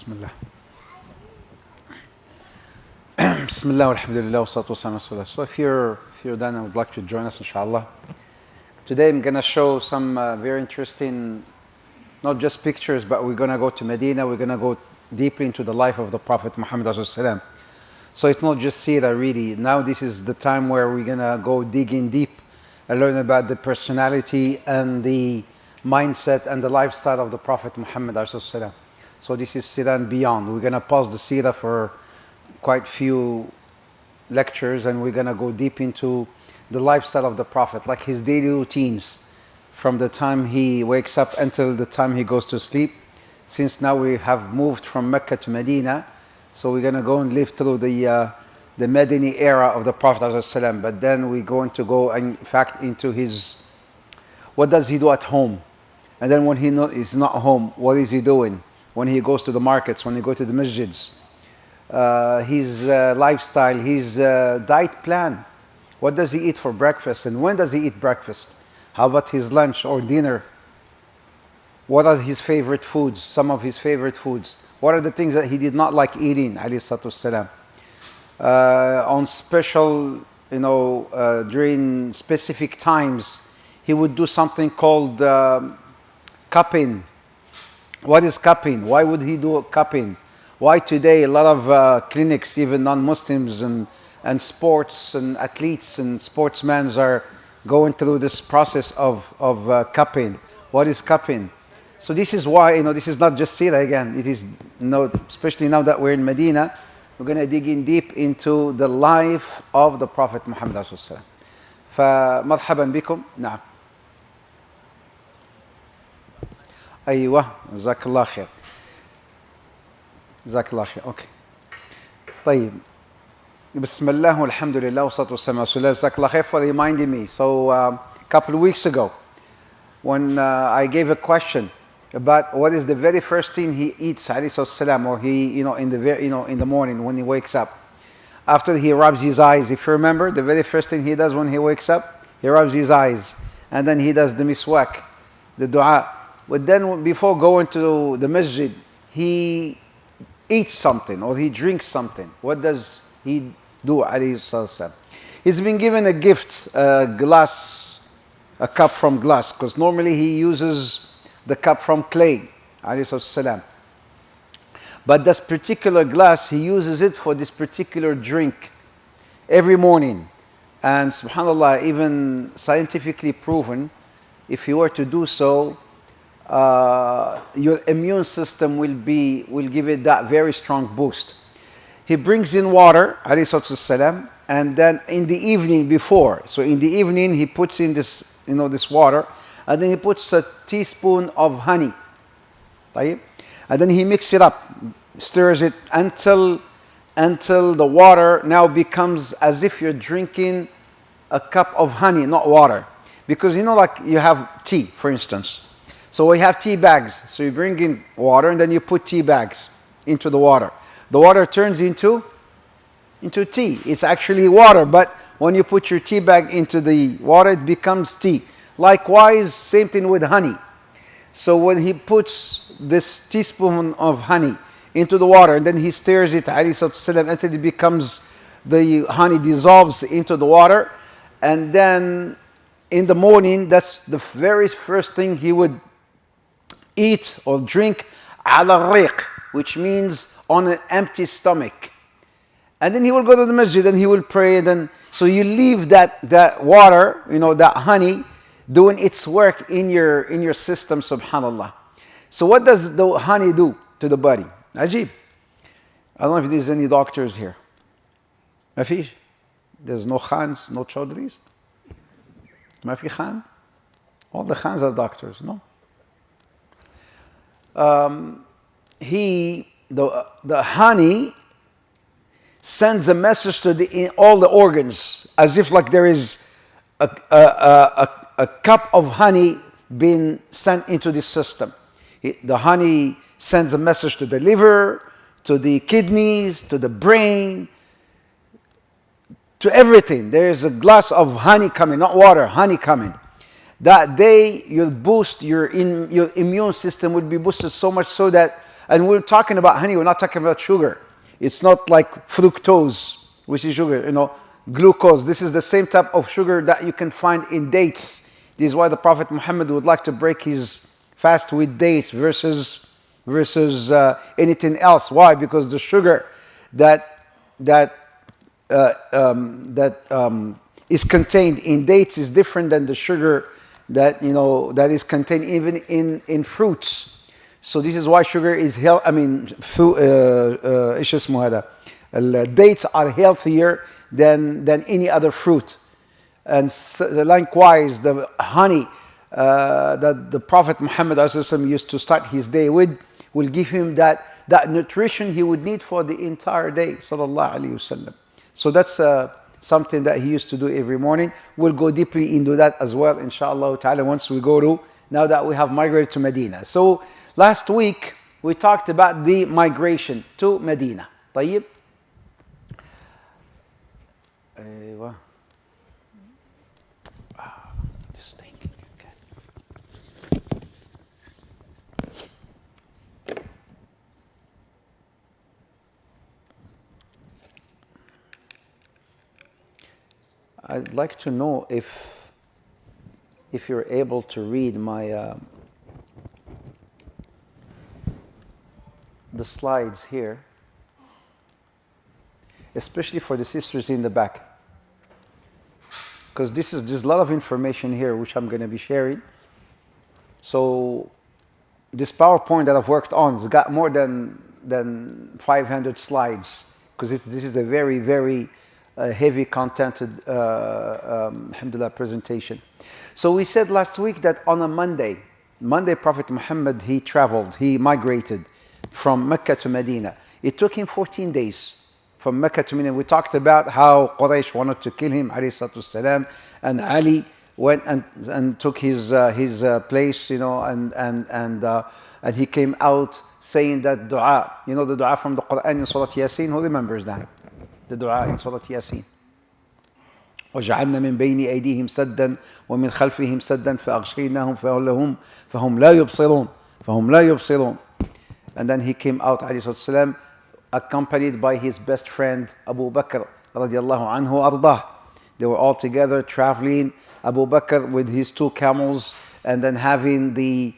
Bismillah. Bismillah, alhamdulillah, wa salatu wa salam ala rasulillah. So if you're done and would like to join us, inshallah. Today I'm going to show some very interesting, not just pictures, but we're going to go to Medina. We're going to go deeply into the life of the Prophet Muhammad ﷺ. So it's not just seerah really. Now this is the time where we're going to go digging deep and learn about the personality and the mindset and the lifestyle of the Prophet Muhammad ﷺ. So this is seerah and beyond. We're going to pause the seerah for quite few lectures, and we're going to go deep into the lifestyle of the Prophet, like his daily routines from the time he wakes up until the time he goes to sleep. Since now we have moved from Mecca to Medina, so we're going to go and live through the Medini era of the Prophet ﷺ. But then we're going to go, in fact, into his, what does he do at home? And then when he is not home, what is he doing? When he goes to the markets, when he goes to the masjids, his lifestyle, his diet plan. What does he eat for breakfast and when does he eat breakfast? How about his lunch or dinner? What are his favorite foods, some of his favorite foods? What are the things that he did not like eating, alayhi salatu wassalam? On special, during specific times, he would do something called cupping. What is cupping? Why would he do cupping? Why today a lot of clinics, even non-Muslims and sports and athletes and sportsmen are going through this process of cupping. What is cupping? So this is why, this is not just seerah again. It is, especially now that we're in Medina, we're going to dig in deep into the life of the Prophet Muhammad sallallahu alaihi wasallam. فمرحبا بكم. نعم. أيوة. جزاك الله خير. جزاك الله خير. Okay. طيب. بسم الله والحمد لله والصلاة والسلام على رسول الله. جزاك الله خير for reminding me. So a couple of weeks ago, when I gave a question about what is the very first thing he eats, alayhi salam, or he, in the morning when he wakes up, after he rubs his eyes. If you remember, the very first thing he does when he wakes up, he rubs his eyes, and then he does the miswak, the dua. But then before going to the masjid, he eats something or he drinks something. What does he do, alayhi salam? He's been given a gift, a cup from glass, because normally he uses the cup from clay, alayhi salam. But this particular glass, he uses it for this particular drink every morning. And subhanAllah, even scientifically proven, if you were to do so, your immune system will give it that very strong boost. He brings in water, alayhi salam, and then in the evening before, so in the evening he puts in this, this water, and then he puts a teaspoon of honey, and then he mixes it up, stirs it until the water now becomes as if you're drinking a cup of honey, not water. Because like you have tea, for instance. So we have tea bags. So you bring in water and then you put tea bags into the water. The water turns into tea. It's actually water, but when you put your tea bag into the water, it becomes tea. Likewise, same thing with honey. So when he puts this teaspoon of honey into the water and then he stirs it, until it becomes, the honey dissolves into the water, and then in the morning, that's the very first thing he would eat or drink, ala riq, which means on an empty stomach. And then he will go to the masjid and he will pray, and then so you leave that water, that honey, doing its work in your system, subhanallah. So what does the honey do to the body? Ajib. I don't know if there's any doctors here. Mafish? There's no khans, no chaudhris? Mafi khan? All the khans are doctors, no? The honey sends a message to all the organs, as if like there is a cup of honey being sent into the system. The honey sends a message to the liver, to the kidneys, to the brain, to everything. There is a glass of honey coming, not water, honey coming. That day, you'll boost your immune system will be boosted so much so that And we're talking about honey, we're not talking about sugar. It's not like fructose, which is sugar, glucose. This is the same type of sugar that you can find in dates. This is why the Prophet Muhammad would like to break his fast with dates versus anything else. Why? Because the sugar that is contained in dates is different than the sugar that that is contained even in fruits. So this is why sugar is ايش اسمه هذا؟ dates are healthier than any other fruit. And likewise, the honey that the Prophet Muhammad used to start his day with will give him that nutrition he would need for the entire day. Sallallahu Alaihi Wasallam. So that's something that he used to do every morning. We'll go deeply into that as well, inshallah ta'ala, once we go to, now that we have migrated to Medina. So last week, we talked about the migration to Medina. طيب. أيوة. This thing. Okay. I'd like to know if you're able to read my the slides here, especially for the sisters in the back, because there's a lot of information here which I'm going to be sharing. So this PowerPoint that I've worked on has got more than 500 slides, because this is a very, very heavy contented alhamdulillah presentation. So we said last week that on a Monday Prophet Muhammad, he migrated from Mecca to Medina. It took him 14 days from Mecca to Medina. We talked about how Quraysh wanted to kill him, alayhi salatu wasalam, and Ali went and took his place, and he came out saying that dua, the dua from the Quran in Surah Yasin. Who remembers that? The dua in Surah Yasin. وجعلنا من بين أيديهم سدا ومن خلفهم سدا فأغشيناهم فهم لا يبصرون. And then he came out, alayhi salatu wasalam, accompanied by his best friend Abu Bakr radiallahu anhu ardah. They were all together traveling, Abu Bakr with his 2 camels, and then having the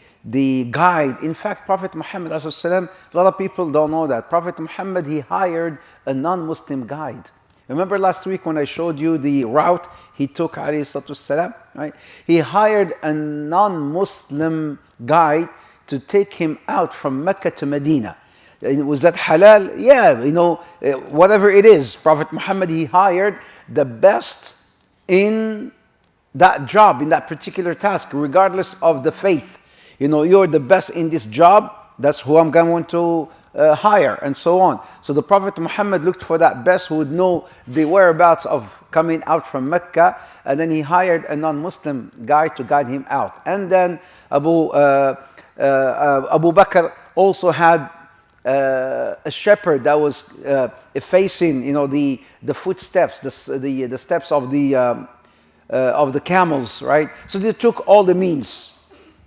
guide. In fact, Prophet Muhammad alayhi salatu wasalam, a lot of people don't know that. Prophet Muhammad, he hired a non-Muslim guide. Remember last week when I showed you the route he took, alayhi salatu wasalam, right? He hired a non-Muslim guide to take him out from Mecca to Medina. Was that halal? Yeah, whatever it is. Prophet Muhammad, he hired the best in that job, in that particular task, regardless of the faith. You're the best in this job, that's who I'm going to hire, and so on. So the Prophet Muhammad looked for that best who would know the whereabouts of coming out from Mecca, and then he hired a non-Muslim guy to guide him out. And then Abu Bakr also had a shepherd that was facing, the footsteps, the steps of the camels, right? So they took all the means.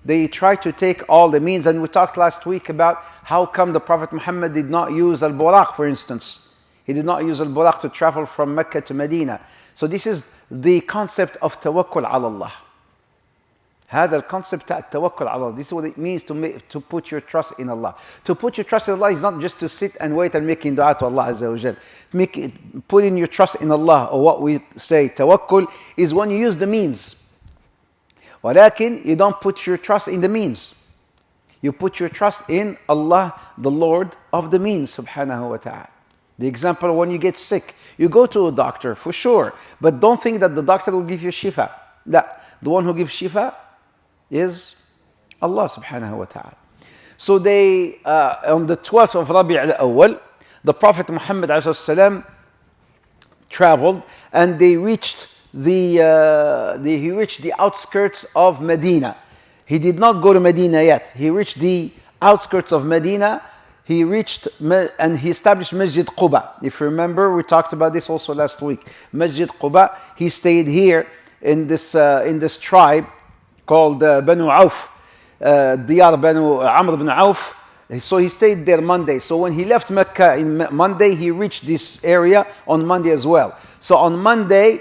They tried to take all the means, and we talked last week about how come the Prophet Muhammad did not use al-buraq, for instance. He did not use al-buraq to travel from Mecca to Medina. So this is the concept of tawakkul ala Allah. هذا الconcept of tawakkul ala Allah. This is what it means to put your trust in Allah. To put your trust in Allah is not just to sit and wait and making dua to Allah Azza wa Jal. Putting your trust in Allah, or what we say tawakkul, is when you use the means. ولكن you don't put your trust in the means. You put your trust in Allah, the Lord of the means, subhanahu wa ta'ala. The example, when you get sick, you go to a doctor for sure, but don't think that the doctor will give you shifa. The one who gives shifa is Allah subhanahu wa ta'ala. So they, on the 12th of Rabi' al-Awwal, the Prophet Muhammad alayhi salam traveled, and they reached he reached the outskirts of Medina. He did not go to Medina yet. He reached the outskirts of Medina. He reached and he established Masjid Quba. If you remember, we talked about this also last week. Masjid Quba. He stayed here in this tribe called Banu Auf, Diyar Banu Amr ibn Auf. So he stayed there Monday. So when he left Mecca in Monday, he reached this area on Monday as well. So on Monday,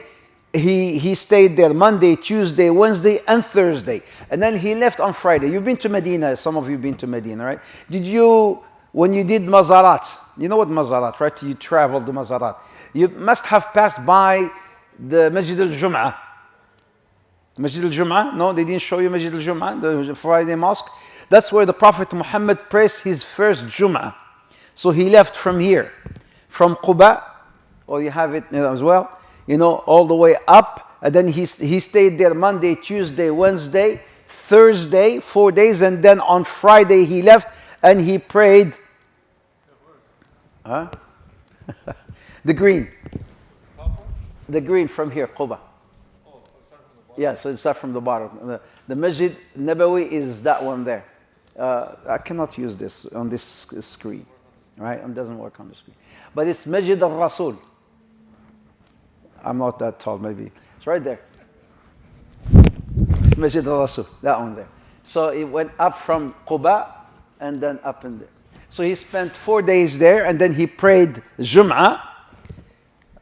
he stayed there Monday, Tuesday, Wednesday, and Thursday. And then he left on Friday. You've been to Medina. Some of you have been to Medina, right? Did you, when you did Mazarat, you know what Mazarat, right? You traveled to Mazarat. You must have passed by the Masjid al-Jum'ah. Masjid al-Jum'ah? No, they didn't show you Masjid al-Jum'ah, the Friday mosque. That's where the Prophet Muhammad prayed his first Jum'ah. So he left from here, from Quba, or you have it as well, you know, all the way up. And then he stayed there Monday, Tuesday, Wednesday, Thursday, 4 days. And then on Friday he left and he prayed. Huh? The green. The green from here, Quba. Yeah, so it's not from the bottom. The Masjid Nabawi is that one there. I cannot use this on this screen, right? It doesn't work on the screen. But it's Masjid al-Rasul. I'm not that tall, maybe. It's right there. Masjid al-Rasul, that one there. So it went up from Quba and then up in there. So he spent 4 days there and then he prayed Jum'ah,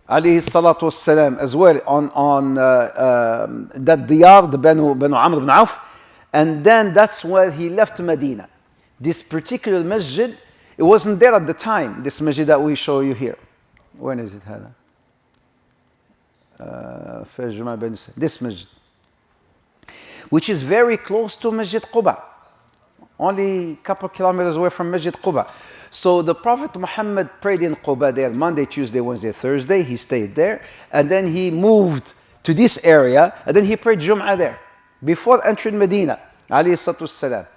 alayhi salatu wassalam, as well on that diyar, the Banu Amr ibn Auf. And then that's where he left Medina. This particular masjid, it wasn't there at the time, this masjid that we show you here. When is it, Hada? This masjid, which is very close to Masjid Quba, only a couple of kilometers away from Masjid Quba. So the Prophet Muhammad prayed in Quba there Monday, Tuesday, Wednesday, Thursday. He stayed there, and then he moved to this area, and then he prayed Jum'ah there before entering Medina, alayhi salatu wassalam.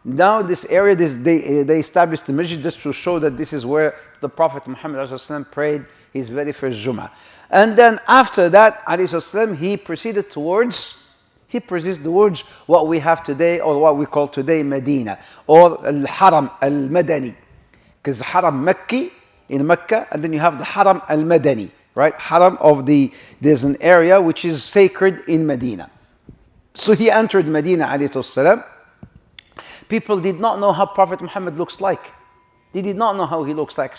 Now this area, they established the masjid just to show that this is where the Prophet Muhammad ﷺ prayed his very first Jum'ah. And then after that, ﷺ, he proceeded towards what we have today, or what we call today Medina, or Al-Haram Al-Madani. Because Haram Makki in Mecca, and then you have the Haram Al-Madani, right? Haram there's an area which is sacred in Medina. So he entered Medina, alayhi salam. People did not know how Prophet Muhammad looks like. They did not know how he looks like,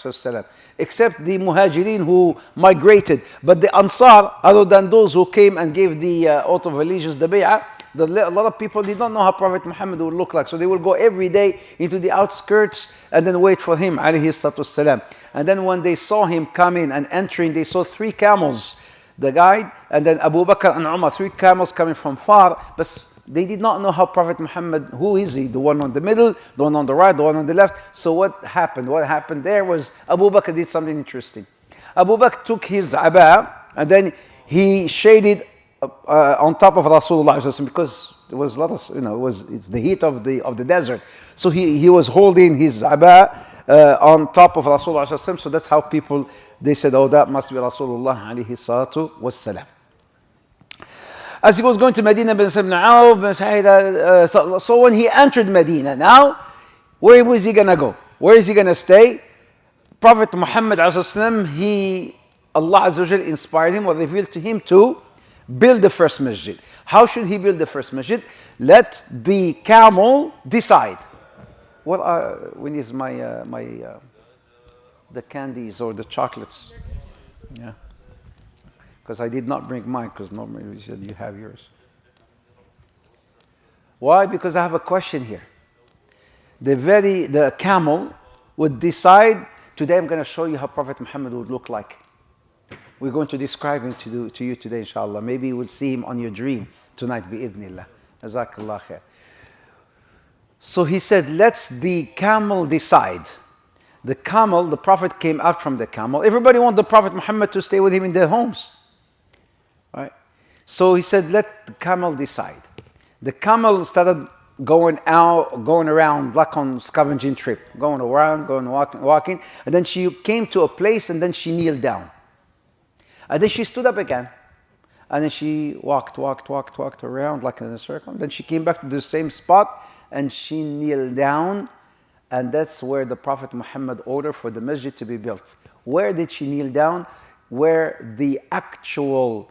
except the Muhajirin who migrated. But the Ansar, other than those who came and gave the oath of allegiance, the bay'ah, a lot of people did not know how Prophet Muhammad would look like. So they will go every day into the outskirts and then wait for him, alayhi salatu wassalam. And then when they saw him coming and entering, they saw 3 camels, the guide, and then Abu Bakr and Umar, 3 camels coming from far. But they did not know how Prophet Muhammad, who is he? The one on the middle, the one on the right, the one on the left. So what happened? What happened there was Abu Bakr did something interesting. Abu Bakr took his aba and then he shaded on top of Rasulullah, because there was a lot of, it's the heat of the desert. So he was holding his aba on top of Rasulullah. So that's how people, they said, oh, that must be Rasulullah alayhi salatu wassalam. As he was going to Medina, so when he entered Medina, now, where was he going to go? Where is he going to stay? Prophet Muhammad, Allah Azza wa Jal inspired him or revealed to him to build the first masjid. How should he build the first masjid? Let the camel decide. When is the candies or the chocolates? Yeah. Because I did not bring mine, because normally you said you have yours. Why? Because I have a question here. The camel would decide, today I'm going to show you how Prophet Muhammad would look like. We're going to describe him to you today, inshallah. Maybe you will see him on your dream tonight, bi'idhnillah. Jazakallah khair. So he said, let the camel decide. The camel, the Prophet came out from the camel. Everybody wanted the Prophet Muhammad to stay with him in their homes. Right? So he said, let the camel decide. The camel started going around like on scavenging trip, going around, walking. And then she came to a place and then she kneeled down. And then she stood up again. And then she walked around like in a circle. Then she came back to the same spot and she kneeled down. And that's where the Prophet Muhammad ordered for the masjid to be built. Where did she kneel down? Where the actual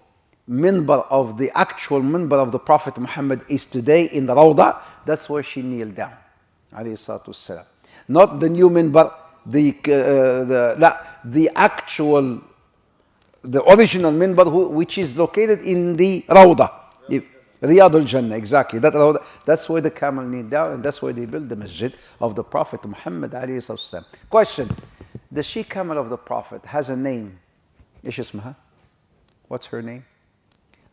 minbar of the Prophet Muhammad is today in the Rawdah, that's where she kneeled down. not the new minbar, the actual, the original minbar, which is located in the Rawda, Riyadh al-Jannah, exactly. That's where the camel kneel down, and that's where they built the masjid of the Prophet Muhammad alayhi sallam. Question: the she camel of the Prophet has a name. Ish ismaha? What's her name?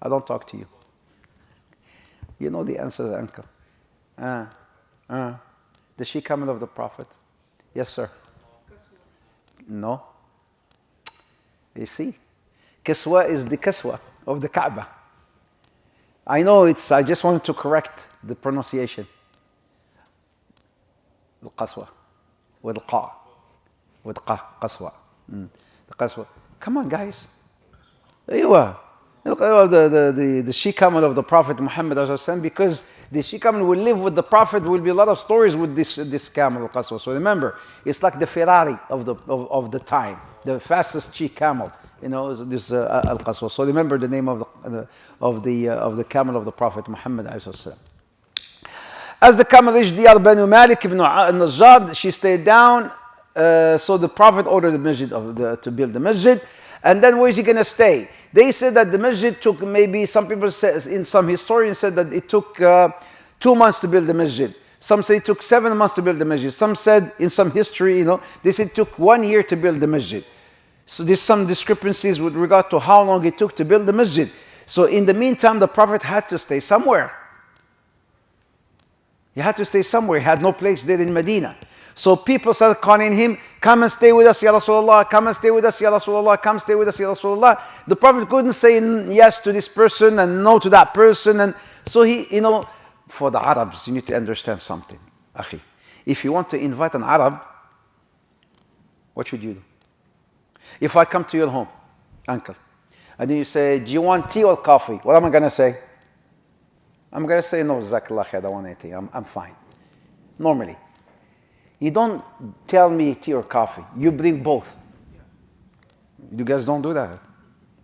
I don't talk to you. You know the answer, uncle. The she camel of the Prophet. Yes, sir. No. You see, Kiswa is the Kiswa of the Kaaba. I know I just wanted to correct the pronunciation. Al-Qaswa. With Qa. With Qa. Qaswa. The Qaswa. Come on, guys. Aywa. The she camel of the Prophet Muhammad, because the she camel will live with the Prophet. Will be a lot of stories with this camel, Al-Qaswa. So remember, it's like the Ferrari of the time, the fastest she camel. You know, this Al-Qaswa. So remember the name of the camel of the Prophet Muhammad. As the camel reached Diyar Banu Malik ibn Najjar, she stayed down. So the Prophet ordered the masjid to build the masjid. And then where is he going to stay? They said that the masjid took, maybe some people said, in some historians said that it took 2 months to build the masjid. Some say it took 7 months to build the masjid. Some said in some history, they said it took 1 year to build the masjid. So there's some discrepancies with regard to how long it took to build the masjid. So in the meantime, the Prophet had to stay somewhere. He had to stay somewhere. He had no place there in Medina. So people started calling him, come and stay with us, Ya Rasulullah, come and stay with us, Ya Rasulullah, come stay with us, Ya Rasulullah. The Prophet couldn't say yes to this person and no to that person. And so he, for the Arabs, you need to understand something, Akhi. If you want to invite an Arab, what should you do? If I come to your home, uncle, and then you say, do you want tea or coffee? What am I going to say? I'm going to say, no, Jazakallah khair, I don't want anything. I'm fine. Normally. You don't tell me tea or coffee. You bring both. You guys don't do that.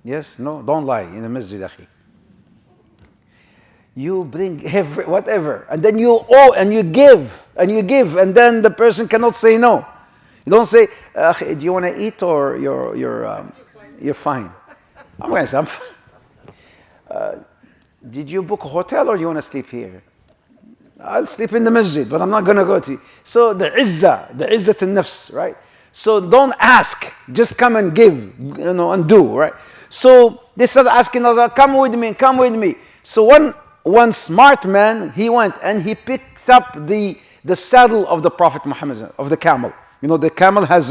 Yes? No? Don't lie in the masjid, akhi. You bring whatever. And then you give. And then the person cannot say no. You don't say, do you want to eat or you're fine? I'm going to say, I'm fine. Did you book a hotel or you want to sleep here? I'll sleep in the masjid, but I'm not going to go to you. So the izzat al-nafs, right? So don't ask, just come and give, and do, right? So they started asking us, come with me. So one smart man, he went and he picked up the saddle of the Prophet Muhammad, of the camel. The camel has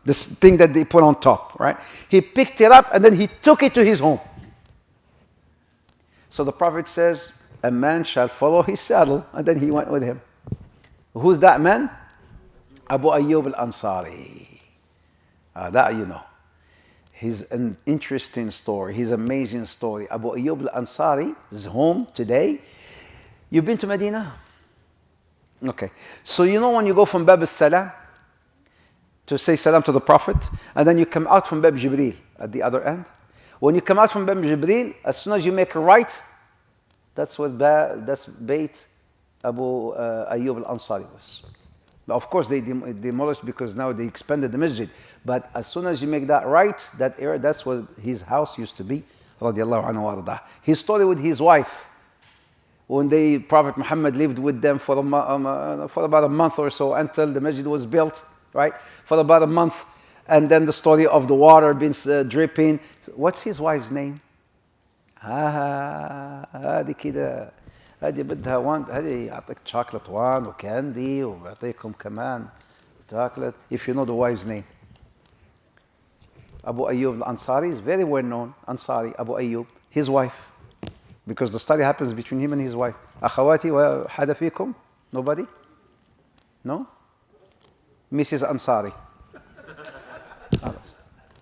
this thing that they put on top, right? He picked it up and then he took it to his home. So the Prophet says, a man shall follow his saddle, and then he went with him. Who's that man? Abu Ayyub al-Ansari. That you know. He's an interesting story. He's an amazing story. Abu Ayyub al-Ansari is home today. You've been to Medina? Okay. So when you go from Bab al-Salam to say salam to the Prophet, and then you come out from Bab Jibreel at the other end. When you come out from Bab Jibreel, as soon as you make a right, that's Bayt Abu Ayyub al-Ansari was. But of course, they demolished because now they expanded the masjid. But as soon as you make that right, that area, that's where his house used to be. Radiallahu anhu wa ardah. His story with his wife, when Prophet Muhammad lived with them for about a month or so until the masjid was built, right? For about a month. And then the story of the water being dripping. What's his wife's name? هذه كده هذه بدها هذه يعطيك chocolate one وكاندي ويعطيكم كمان chocolate. If you know the wife's name, Abu Ayyub al-Ansari is very well known. Ansari, Abu Ayyub, his wife, because the story happens between him and his wife. أخواتي وحدا فيكم? Nobody? No? Mrs. Ansari.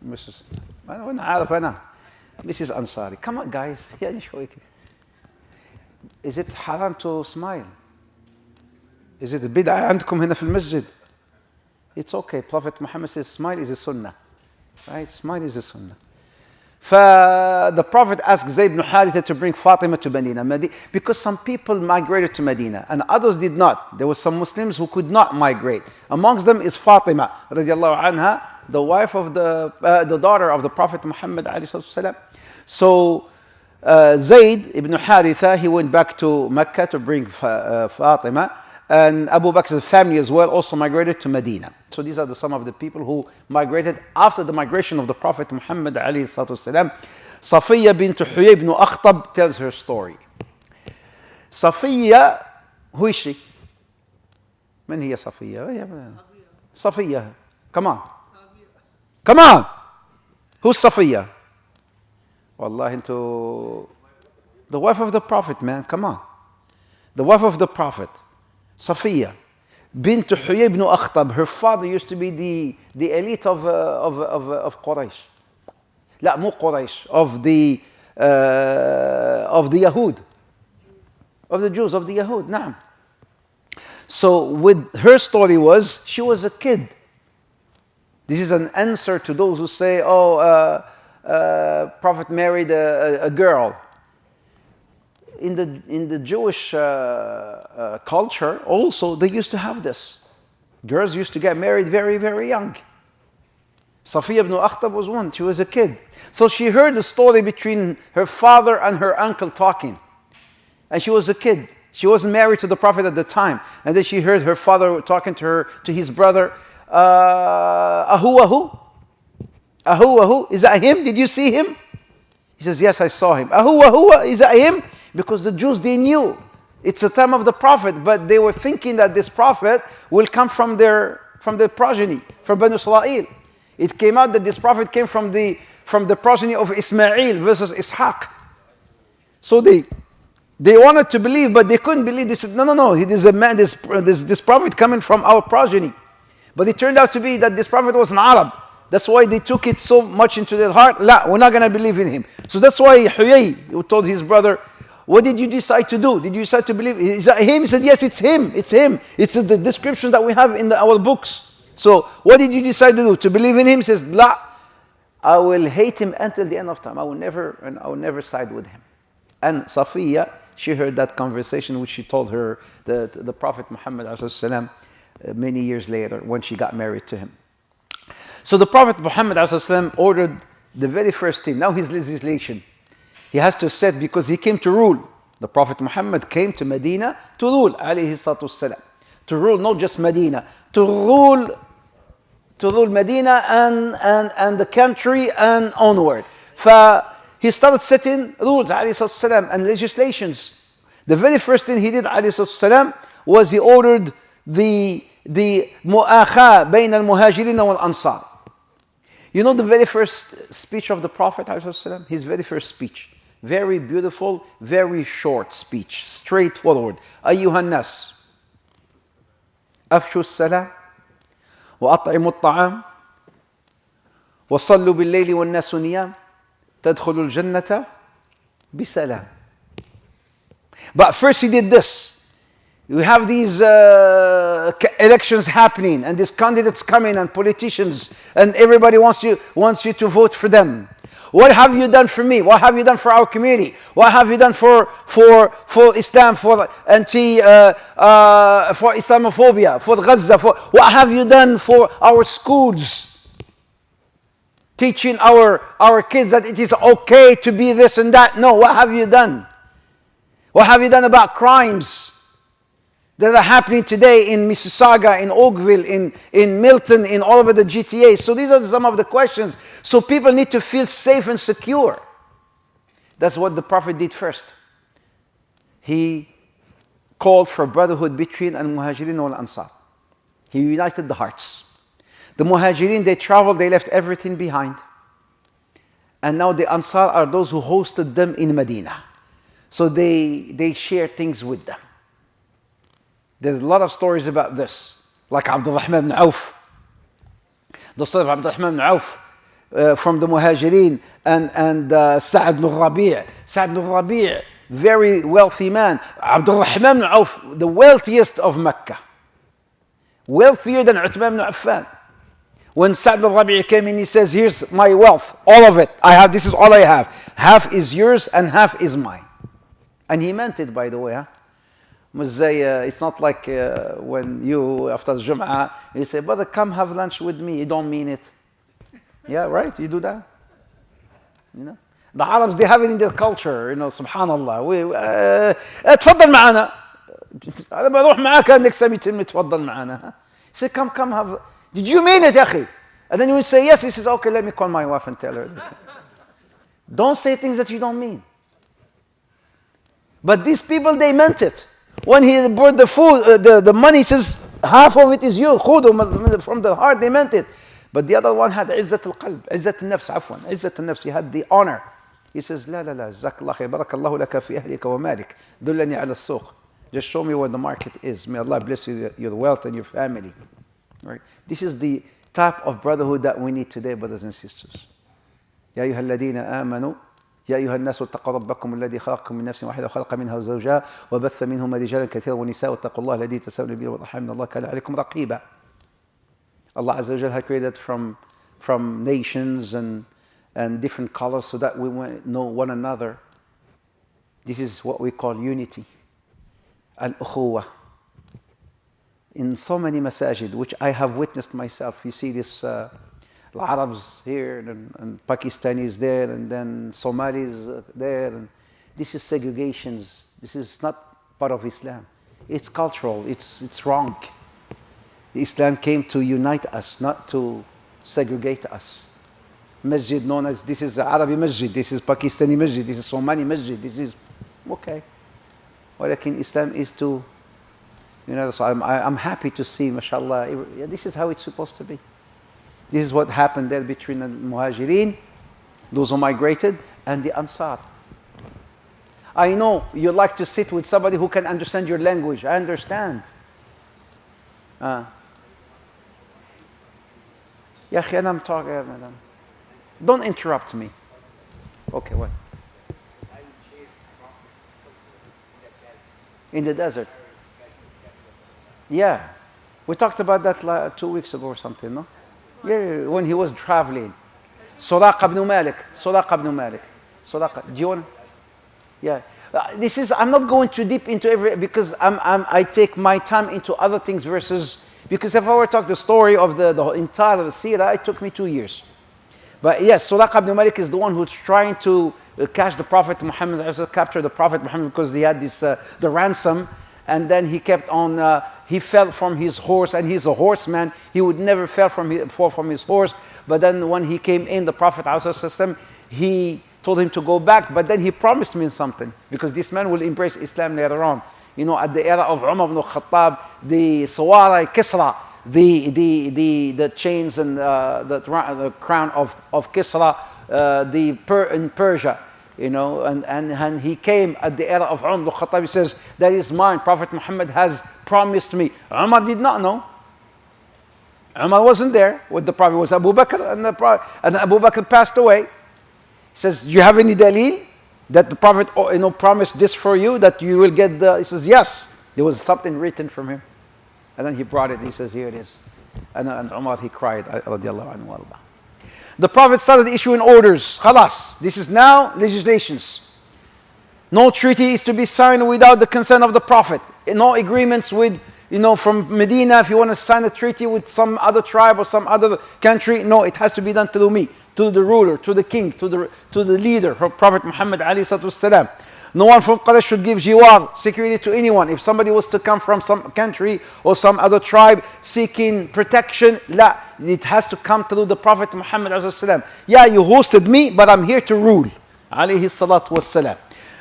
Mrs. أنا عارف أنا. Mrs. Ansari. Come on, guys. Is it haram to smile? Is it bid'ah عندكم هنا في المسجد? It's okay. Prophet Muhammad says smile is a sunnah. Right? Smile is a sunnah. The Prophet asked Zayd ibn Haritha to bring Fatima to Medina because some people migrated to Medina and others did not. There were some Muslims who could not migrate. Amongst them is Fatima radiallahu anha, the wife of the daughter of the Prophet Muhammad alayhi salatu. So Zayd ibn Haritha, he went back to Mecca to bring Fatima, and Abu Bakr's family as well also migrated to Medina. So these are some of the people who migrated after the migration of the Prophet Muhammad alayhi salatu wasalam. Safiya bint Huyay ibn Akhtab tells her story. Safiya, who is she? من هي صفية؟ صفية. Come on. Come on. Who's Safiya? Wallahi, into the wife of the Prophet, man. Come on. The wife of the Prophet. Safiya bint Huyay ibn Akhtab. Her father used to be the elite of Quraysh. لا مو قريش, of the Yahud, of the Jews, of the Yahud. نعم. So with her story was, she was a kid. This is an answer to those who say, Prophet married a girl. In the Jewish culture also, they used to have this. Girls used to get married very, very young. Safiya ibn Akhtab was one. She was a kid. So she heard the story between her father and her uncle talking. And she was a kid. She wasn't married to the Prophet at the time. And then she heard her father talking to his brother, Ahu? Is that him? Did you see him? He says, yes, I saw him. Ahu? Is that him? Because the Jews, they knew it's the time of the Prophet, but they were thinking that this Prophet will come from their progeny, from Banu Israel. It came out that this Prophet came from the progeny of Ismail versus Ishaq. So they wanted to believe, but they couldn't believe. They said, no, he is a man, this Prophet coming from our progeny. But it turned out to be that this Prophet was an Arab. That's why they took it so much into their heart. La, we're not going to believe in him. So that's why Huyay told his brother, what did you decide to do? Did you decide to believe? Is that him? He said, yes, it's him. It's him. It's the description that we have in our books. So what did you decide to do? To believe in him? He says, la, I will hate him until the end of time. I will never side with him. And Safiya, she heard that conversation which she told her the Prophet Muhammad ﷺ many years later when she got married to him. So the Prophet Muhammad ﷺ ordered the very first thing. Now his legislation, he has to set, because he came to rule. The Prophet Muhammad came to Medina to rule, alayhi salatu wasalam. To rule not just Medina, to rule Medina and the country and onward. He started setting rules, alayhi salatu wasalam, and legislations. The very first thing he did, alayhi salatu wasalam, was he ordered the mu'akha bayna al-muhajirin wal-ansar. You know the very first speech of the Prophet, his very first speech, very beautiful, very short speech, straightforward. أيها الناس أفشوا السلام وأطعموا الطعام وصلوا بالليل والناس نيام تدخلوا الجنة بسلام. But first he did this. You have these elections happening and these candidates coming and politicians, and everybody wants you to vote for them. What have you done for me? What have you done for our community? What have you done for Islam, for Islamophobia, for Gaza? What have you done for our schools? Teaching our kids that it is okay to be this and that. No, what have you done? What have you done about crimes that are happening today in Mississauga, in Oakville, in Milton, in all over the GTA? So these are some of the questions. So people need to feel safe and secure. That's what the Prophet did first. He called for brotherhood between al-Muhajirin and al-Ansar. He united the hearts. The Muhajirin, they traveled, they left everything behind. And now the Ansar are those who hosted them in Medina. So they share things with them. There's a lot of stories about this, like Abdurrahman ibn Auf. The story of Abdurrahman ibn Auf from the Muhajirin and Sa'd ibn Rabi'. Sa'd ibn Rabi', very wealthy man. Abdurrahman ibn Auf, the wealthiest of Mecca. Wealthier than Uthman ibn Affan. When Sa'd al-Rabi'i came in, he says, here's my wealth, all of it. I have, this is all I have. Half is yours and half is mine. And he meant it, by the way. Huh? It's not like when you, after the Jum'ah, you say, brother, come have lunch with me. You don't mean it. Yeah, right? You do that? You know? The Arabs, they have it in their culture, you know, subhanallah. تفضل معنا. أنا بروح معك next time you tell me تفضل معنا. He said, come have. Did you mean it, أخي? And then you will say yes. He says, okay, let me call my wife and tell her. Don't say things that you don't mean. But these people, they meant it. When he brought the food, the money, he says, half of it is yours. خذوا from the heart, they meant it. But the other one had عزة القلب, عزة النفس, عفوا, عزة النفس. He had the honor. He says, لا لا لا, جزاك الله خير, بارك الله لك في أهلك ومالك, دلني على السوق. Just show me where the market is. May Allah bless you, your wealth and your family. Right? This is the type of brotherhood that we need today, brothers and sisters. يا أيها الذين آمنوا يا أيها الناس اتقوا ربكم الذي خلقكم من نفس واحدة وخلق منها زوجها وبث منهما رجالا كثيرا ونساء واتقوا الله الذي تساءلون به والأرحام إن الله كان عليكم رقيبا. Allah Azza wa Jal had created from nations and different colors so that we know one another. This is what we call unity. Al-Ukhuwa. In so many masajid, which I have witnessed myself, you see this Arabs here and Pakistanis there and then Somalis there. And this is segregations. This is not part of Islam. It's cultural. It's wrong. Islam came to unite us, not to segregate us. Masjid known as, this is Arabi Masjid, this is Pakistani Masjid, this is Somali Masjid, this is, okay. Walakin Islam is to, you know, so I'm happy to see, mashallah, this is how it's supposed to be. This is what happened there between the Muhajirin, those who migrated, and the Ansar. I know you like to sit with somebody who can understand your language. I understand. Ya akhi, I'm talking, madam. Don't interrupt me. Okay, what? In the desert. Yeah. We talked about that 2 weeks ago or something, no? Yeah, when he was traveling. Suraqa ibn Malik. Do you want? Yeah. This is, I'm not going too deep into every, because I take my time into other things versus, because if I were to talk the story of the entire seerah, it took me 2 years. But yes, Suraqa ibn Malik is the one who's trying to catch the Prophet Muhammad, capture the Prophet Muhammad because he had this, the ransom, and then he kept on, he fell from his horse, and he's a horseman, he would never fall from his horse, but then when he came in, the Prophet ﷺ, he told him to go back, but then he promised me something, because this man will embrace Islam later on. You know, at the era of Umar ibn Khattab, the Sawara Kisra, the chains and the crown of Kisra, in Persia, you know, and he came at the era of Umar ibn Khattab. He says, that is mine. Prophet Muhammad has promised me. Umar did not know. Umar wasn't there with the Prophet. It was Abu Bakr, and Abu Bakr passed away. He says, do you have any dalil that the Prophet, you know, promised this for you, that you will get the, he says, yes. There was something written from him. And then he brought it, he says, here it is. And Umar, he cried, radiallahu anhu warda. The Prophet started issuing orders. Khalas, this is now legislations. No treaty is to be signed without the consent of the Prophet. No agreements with, you know, from Medina, if you want to sign a treaty with some other tribe or some other country, no, it has to be done through me, to the ruler, to the king, to the leader, Prophet Muhammad alayhi salatu wasalam. No one from Quraysh should give jiwar, security, to anyone. If somebody was to come from some country or some other tribe seeking protection, la, it has to come through the Prophet Muhammad alayhi salatu wasalam. Yeah, you hosted me, but I'm here to rule, alayhi salatu wasalam.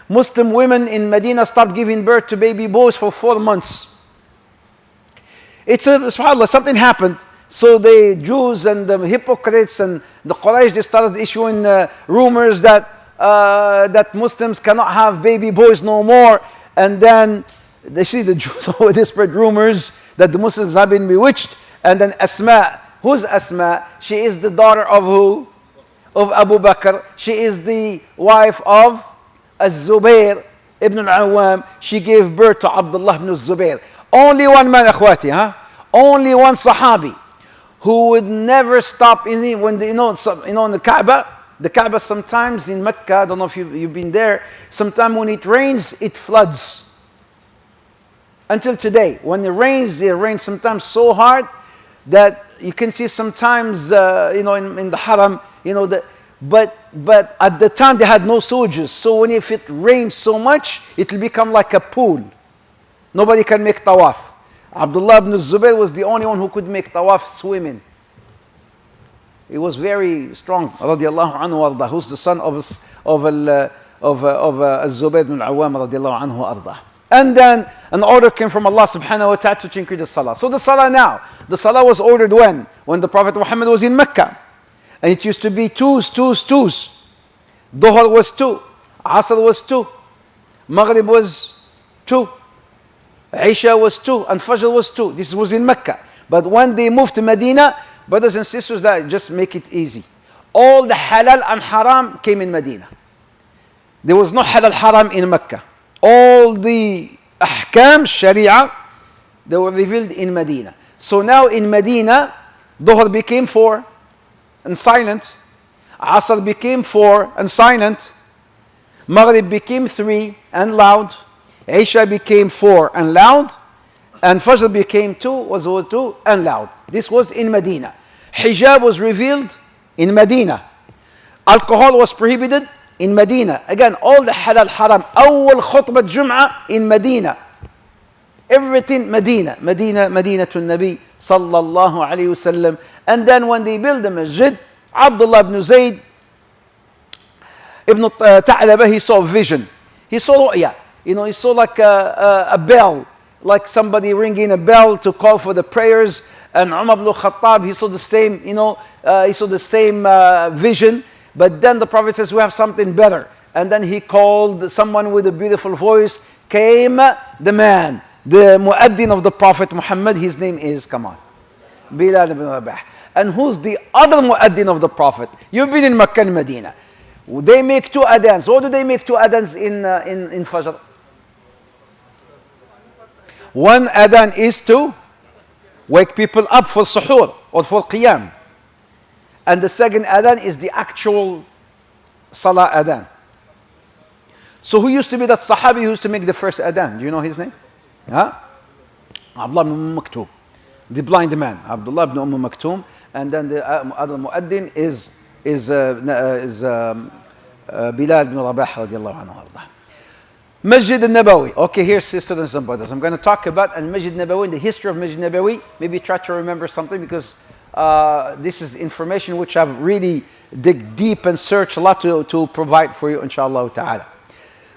Muslim women in Medina stopped giving birth to baby boys for 4 months. It's subhanAllah, something happened. So the Jews and the hypocrites and the Quraysh, they started issuing rumors that Muslims cannot have baby boys no more. And then they see the Jews always spread rumors that the Muslims have been bewitched. And then Asma, who's Asma? She is the daughter of who? Of Abu Bakr. She is the wife of Az-Zubair ibn al-Awwam. She gave birth to Abdullah ibn al-Zubair. Only one man, akhwati, huh? Only one Sahabi who would never stop when in the Kaaba sometimes in Mecca, I don't know if you've been there, sometimes when it rains, it floods. Until today, when it rains sometimes so hard that you can see sometimes, in the Haram, but at the time they had no soldiers. So if it rains so much, it will become like a pool. Nobody can make tawaf. Abdullah ibn Zubayr was the only one who could make tawaf swimming. He was very strong, radiallahu anhu arda, who's the son of Zubayr ibn al-Awwam, radiallahu anhu arda. And then an order came from Allah subhanahu wa ta'ala to increase the salah. So the salah was ordered when? When the Prophet Muhammad was in Mecca. And it used to be twos. Dhuhr was 2, Asr was 2, Maghrib was 2, Isha was 2, and Fajr was 2. This was in Mecca. But when they moved to Medina, brothers and sisters, just make it easy. All the halal and haram came in Medina. There was no halal haram in Mecca. All the ahkam, sharia, they were revealed in Medina. So now in Medina, Dhuhr became 4 and silent. Asr became 4 and silent. Maghrib became 3 and loud. Isha became 4 and loud. And Fajr became 2 and loud. This was in Medina. Hijab was revealed in Medina. Alcohol was prohibited in Medina. Again, all the halal haram. Awwal khutbah Jum'ah in Medina. Everything Medina to Nabi sallallahu alayhi wasallam. And then when they built the masjid, Abdullah ibn Zayd ibn Ta'laba, he saw vision. He saw ru'ya. He saw like a bell, like somebody ringing a bell to call for the prayers. And Umar ibn Khattab, he saw the same, vision. But then the Prophet says, we have something better. And then he called someone with a beautiful voice. Came the man, the mu'addin of the Prophet Muhammad. His name is, come on, Bilal ibn Rabah. And who's the other mu'addin of the Prophet? You've been in Makkah and Medina. They make 2 adans. What do they make 2 adans in Fajr? One adhan is to wake people up for suhoor or for qiyam. And the second adhan is the actual salah adhan. So who used to be that sahabi who used to make the first adhan? Do you know his name? Huh? Abdullah ibn Maktoum, the blind man. Abdullah ibn Maktoum. And then the other mu'addin is Bilal ibn Rabah radiallahu anhu. Masjid al-Nabawi. Okay, here, sisters and brothers. I'm going to talk about Al-Masjid al-Nabawi, the history of Masjid al-Nabawi. Maybe try to remember something because this is information which I've really dig deep and searched a lot to provide for you, inshallah ta'ala.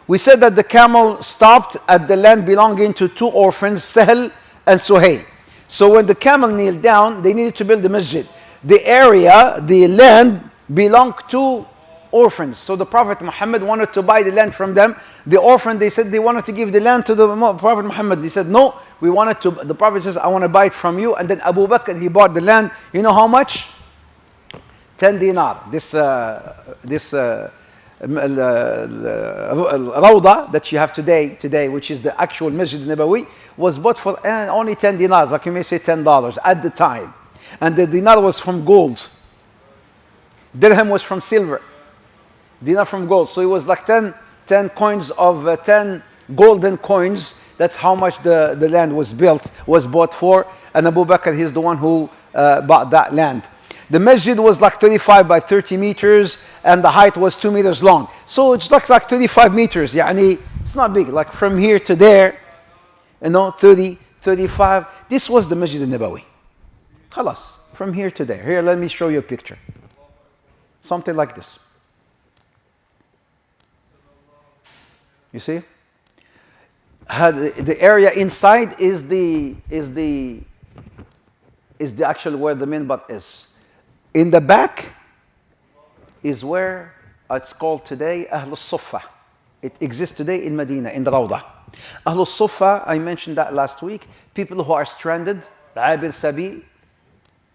We said that the camel stopped at the land belonging to 2 orphans, Sahl and Suhail. So when the camel kneeled down, they needed to build the masjid. The area, the land belonged to orphans. So the Prophet Muhammad wanted to buy the land from them. The orphan, they said they wanted to give the land to the Prophet Muhammad. They said, no, the Prophet says, I want to buy it from you. And then Abu Bakr, he bought the land. You know how much? 10 dinar. This Rawda that you have today, which is the actual Masjid al-Nabawi, was bought for only 10 dinars, like you may say $10 at the time. And the dinar was from gold. Dirham was from silver. Dinar from gold. So it was like 10 coins of 10 golden coins. That's how much the land was bought for. And Abu Bakr, he's the one who bought that land. The masjid was like 35 by 30 meters and the height was 2 meters long. So it's like 35 meters. Yani, it's not big. Like from here to there, 30, 35. This was the Masjid al-Nabawi. Khalas. From here to there. Here, let me show you a picture. Something like this. You see? The area inside is the actual where the minbar is. In the back is where it's called today Ahlul Sufa. It exists today in Medina, in the Rawda. Ahlul Sufa, I mentioned that last week. People who are stranded, Abir Sabil,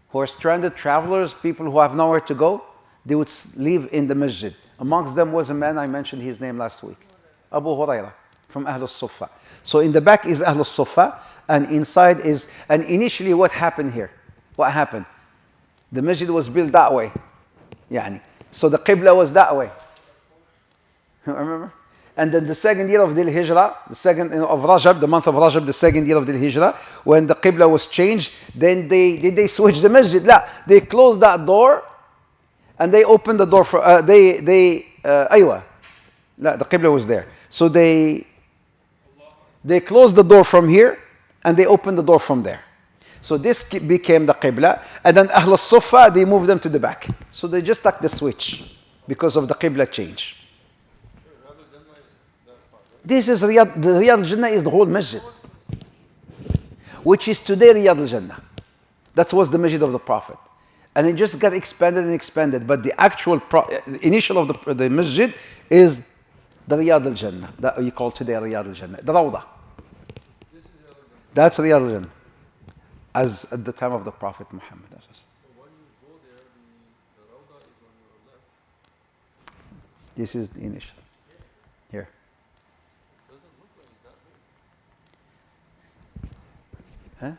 who are stranded travelers, people who have nowhere to go, they would live in the masjid. Amongst them was a man, I mentioned his name last week, Abu Hurairah from Ahlul Sufa. So in the back is Ahlul Sufa, and inside is, and initially what happened here? What happened? The masjid was built that way. Yani. So the Qibla was that way. Remember? And then the second year of Dhul Hijrah, the second of Rajab, the month of Rajab, the second year of Dhul Hijrah, when the Qibla was changed, then they switched the masjid. La, they closed that door and they opened the door for, aywa. La, the Qibla was there. So they closed the door from here and they opened the door from there. So this became the Qibla. And then Ahl al-Sufa, they moved them to the back. So they just stuck the switch because of the Qibla change. This is Riyadh. The Riyadh al-Jannah is the whole masjid, which is today Riyadh al-Jannah. That was the masjid of the Prophet. And it just got expanded and expanded. But the actual initial of the masjid is the Riyadh al-Jannah, that you call today Riyadh al-Jannah, the Rawdah. That's Riyadh al-Jannah, as at the time of the Prophet Muhammad. So when you go there, the Rawdah is on your left. This is the initial. Here. Doesn't look like it's that big. Huh?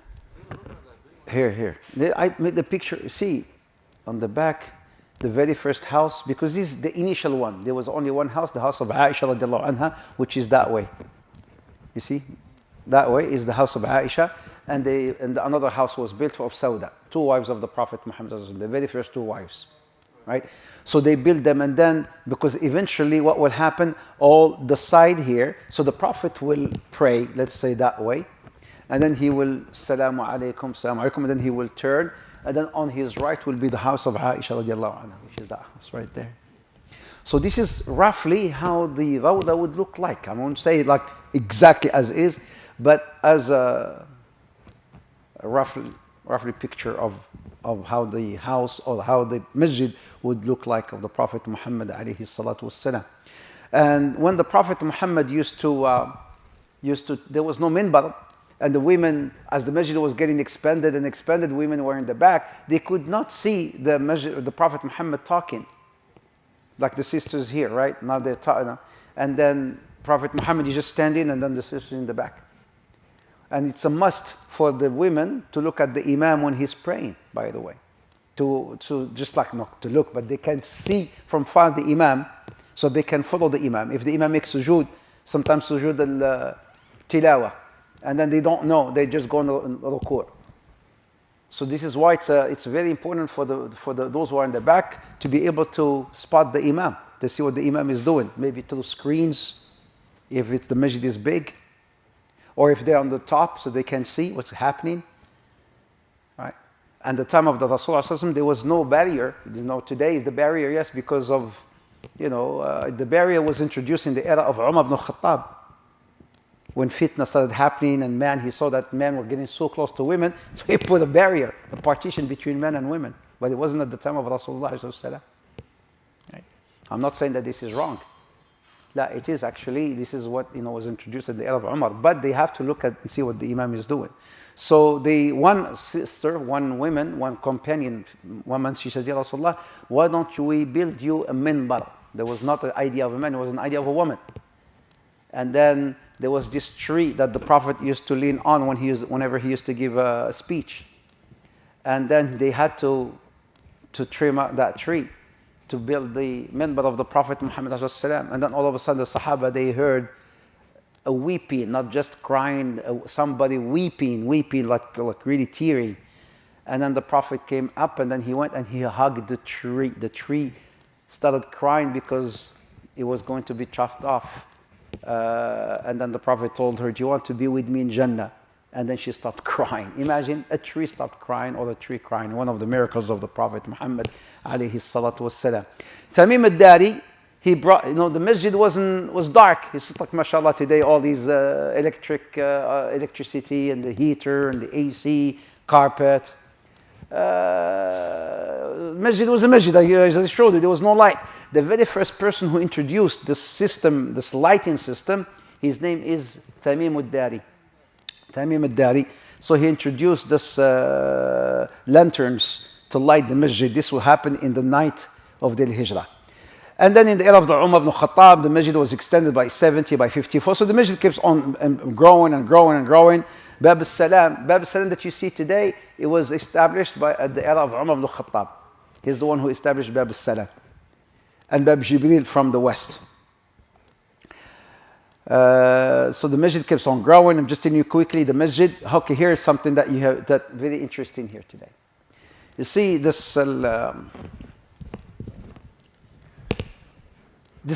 Doesn't look like that big. Here. I made the picture. See, on the back, the very first house, because this is the initial one. There was only one house, the house of Aisha radiallahu anha, which is that way. You see? That way is the house of Aisha, and another house was built of Sauda, two wives of the Prophet Muhammad, the very first two wives. Right? So they built them, and then, because eventually what will happen, all the side here, so the Prophet will pray, let's say that way, and then he will, Salamu alaykum, Salamu alaykum, and then he will turn, and then on his right will be the house of Aisha radiallahu anha, which is that house right there. So this is roughly how the Rawdah would look like. I won't say like exactly as is, but as a roughly picture of how the house or how the masjid would look like of the Prophet Muhammad alayhi salatu wassalam. And when the Prophet Muhammad used to, there was no minbar, and the women, as the masjid was getting expanded and expanded, women were in the back, they could not see the masjid, the Prophet Muhammad talking, like the sisters here, right? Now they're talking, and then Prophet Muhammad is just standing, and then the sisters in the back. And it's a must for the women to look at the Imam when he's praying, by the way. To just like not to look, but they can see from far the Imam, so they can follow the Imam. If the Imam makes sujood, sometimes sujood al-tilawa, and then they don't know, they just go on ruku'. So this is why it's very important for those who are in the back to be able to spot the Imam, to see what the Imam is doing, maybe through screens, if the masjid is big, or if they're on the top so they can see what's happening. Right? And the time of the Rasulullah, there was no barrier. Today is the barrier, yes, because of, the barrier was introduced in the era of Umar ibn Khattab. When fitna started happening and he saw that men were getting so close to women, so he put a barrier, a partition between men and women. But it wasn't at the time of Rasulullah. Right? I'm not saying that this is wrong. It is actually, this is what was introduced in the era of Umar. But they have to look at and see what the Imam is doing. So one companion, woman, she says, Ya Rasulullah, why don't we build you a minbar? There was not an idea of a man, it was an idea of a woman. And then there was this tree that the Prophet used to lean on whenever he used to give a speech. And then they had to trim out that tree to build the minbar of the Prophet Muhammad. And then all of a sudden the Sahaba, they heard a weeping, not just crying, somebody weeping like really tearing. And then the Prophet came up and then he went and he hugged the tree. The tree started crying because it was going to be chopped off. And then the Prophet told her, do you want to be with me in Jannah? And then she stopped crying. Imagine a tree stopped crying or a tree crying. One of the miracles of the Prophet Muhammad alayhi salatu wassalam. Tamim al-Dari, he brought, the masjid was dark. It's like, mashallah, today all these electricity and the heater and the AC, carpet. Masjid was a masjid, as I showed you, there was no light. The very first person who introduced this system, this lighting system, his name is Tamim al-Dari. Tamim al-Dari. So he introduced this lanterns to light the masjid. This will happen in the night of the Hijrah. And then in the era of the Umar ibn Khattab, the masjid was extended by 70, by 54. So the masjid keeps on growing and growing and growing. Bab al-Salam that you see today, it was established at the era of Umar ibn Khattab. He's the one who established Bab al-Salam. And Bab Jibril from the west. So the masjid keeps on growing. I'm just telling you quickly the masjid. Okay, here's something that you have that very interesting here today. You see this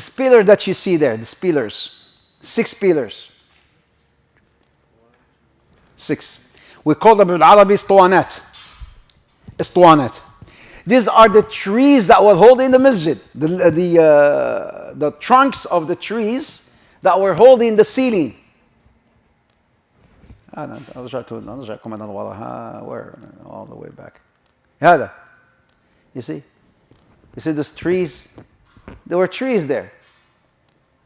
pillar that you see there, these pillars, 6 pillars. 6. We call them in Arabic اسطوانات. اسطوانات. These are the trees that were holding the masjid. The trunks of the trees that were holding the ceiling. Where? All the way back. هذا. You see those trees? There were trees there.